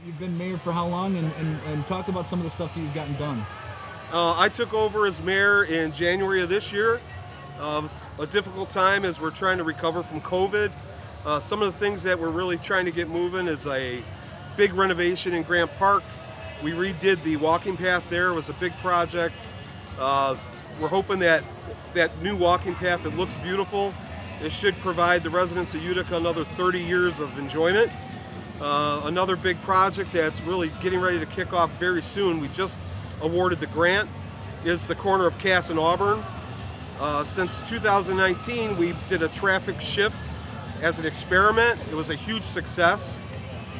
You've been mayor for how long, and talk about some of the stuff that you've gotten done. I took over as mayor in January of this year. It was a difficult time as we're trying to recover from COVID. Some of the things that we're really trying to get moving is a big renovation in Grant Park. We redid the walking path there. It was a big project. We're hoping that that new walking path that looks beautiful, it should provide the residents of Utica another 30 years of enjoyment. Another big project that's really getting ready to kick off very soon, we just awarded the grant, is the corner of Cass and Auburn. Since 2019, we did a traffic shift as an experiment. It was a huge success.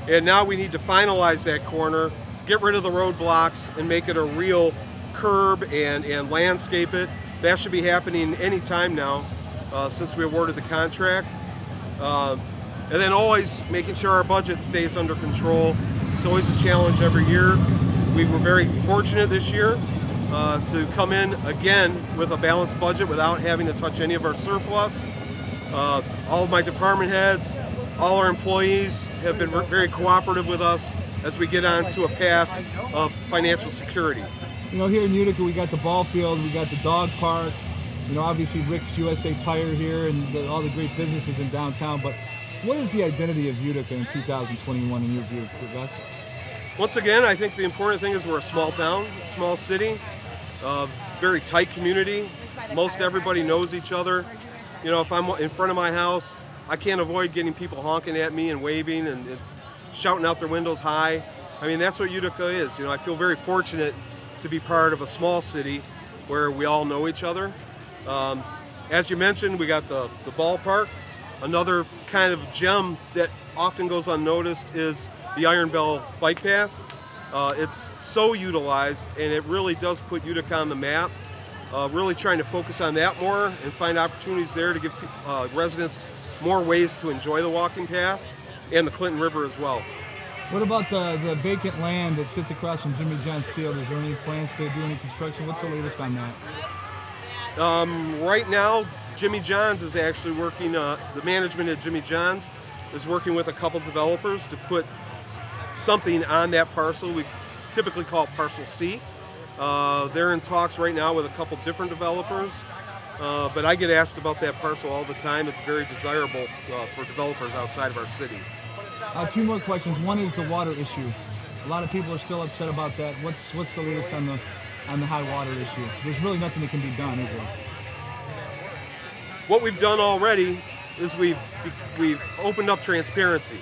And now we need to finalize that corner, get rid of the roadblocks, and make it a real curb and landscape it. That should be happening any time now since we awarded the contract. And then always making sure our budget stays under control. It's always a challenge every year. We were very fortunate this year to come in again with a balanced budget without having to touch any of our surplus. All of my department heads, all our employees have been very cooperative with us as we get onto a path of financial security. You know, here in Utica, we got the ball field, we got the dog park, you know, obviously Rick's USA Tire here and all the great businesses in downtown, but what is the identity of Utica in 2021 in your view, Gus? Once again, I think the important thing is we're a small town, small city, very tight community. Most everybody knows each other. You know, if I'm in front of my house, I can't avoid getting people honking at me and waving and shouting out their windows hi. I mean, that's what Utica is. You know, I feel very fortunate to be part of a small city where we all know each other. As you mentioned, we got the ballpark. Another kind of gem that often goes unnoticed is the Iron Bell bike path. It's so utilized, and it really does put Utica on the map. Really trying to focus on that more and find opportunities there to give residents more ways to enjoy the walking path and the Clinton River as well. What about the vacant land that sits across from Jimmy John's Field? Is there any plans to do any construction? What's the latest on that? Right now, Jimmy John's is actually working, the management at Jimmy John's is working with a couple developers to put something on that parcel. We typically call it Parcel C. They're in talks right now with a couple different developers, but I get asked about that parcel all the time. It's very desirable for developers outside of our city. Two more questions. One is the water issue. A lot of people are still upset about that. What's the latest on the high water issue? There's really nothing that can be done, is there? What we've done already is we've opened up transparency.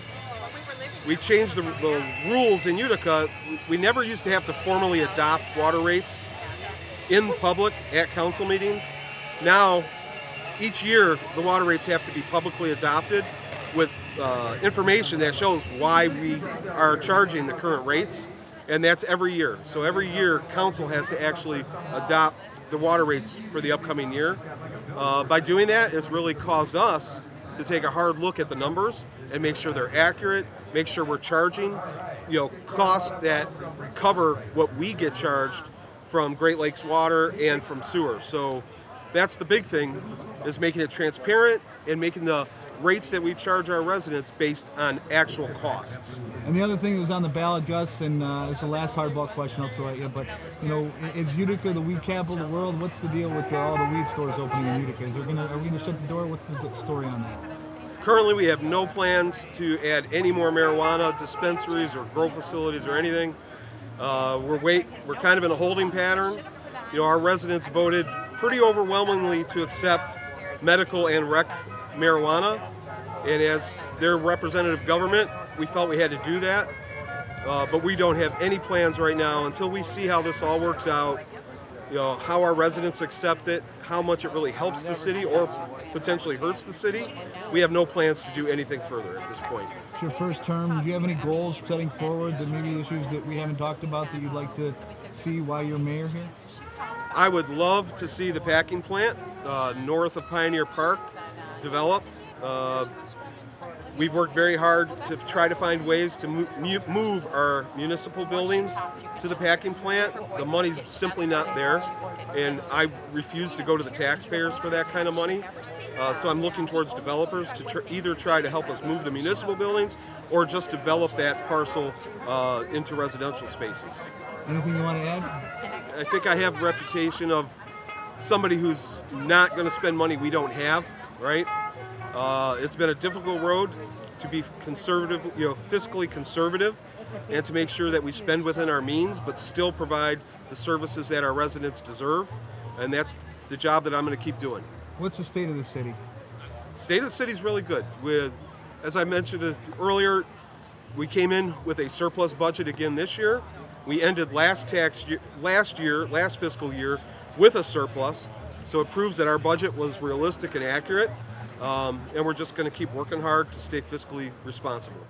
We changed the rules in Utica. We never used to have to formally adopt water rates in public at council meetings. Now, each year, the water rates have to be publicly adopted with information that shows why we are charging the current rates, and that's every year. So every year, council has to actually adopt the water rates for the upcoming year. By doing that, it's really caused us to take a hard look at the numbers and make sure they're accurate, make sure we're charging, costs that cover what we get charged from Great Lakes Water and from sewer. So that's the big thing, is making it transparent and making the rates that we charge our residents based on actual costs. And the other thing that was on the ballot, Gus, and it's the last hardball question I'll throw at you, but is Utica the weed capital of the world? What's the deal with all the weed stores opening in Utica? Are we going to shut the door? What's the story on that? Currently, we have no plans to add any more marijuana dispensaries or grow facilities or anything. We're kind of in a holding pattern. Our residents voted pretty overwhelmingly to accept medical and rec marijuana, and as their representative government, we felt we had to do that, but we don't have any plans right now until we see how this all works out, how our residents accept it, how much it really helps the city or potentially hurts the city. We have no plans to do anything further at this point. It's your first term. Do you have any goals setting forward, that maybe issues that we haven't talked about that you'd like to see while you're mayor here? I would love to see the packing plant north of Pioneer Park developed. We've worked very hard to try to find ways to move our municipal buildings to the packing plant. The money's simply not there, and I refuse to go to the taxpayers for that kind of money. So I'm looking towards developers to either try to help us move the municipal buildings or just develop that parcel into residential spaces. Anything you want to add? I think I have a reputation of somebody who's not going to spend money we don't have, right? It's been a difficult road to be conservative, fiscally conservative, and to make sure that we spend within our means, but still provide the services that our residents deserve. And that's the job that I'm going to keep doing. What's the state of the city? State of the city is really good. As I mentioned earlier, we came in with a surplus budget again this year. We ended last fiscal year with a surplus, so it proves that our budget was realistic and accurate. And we're just going to keep working hard to stay fiscally responsible.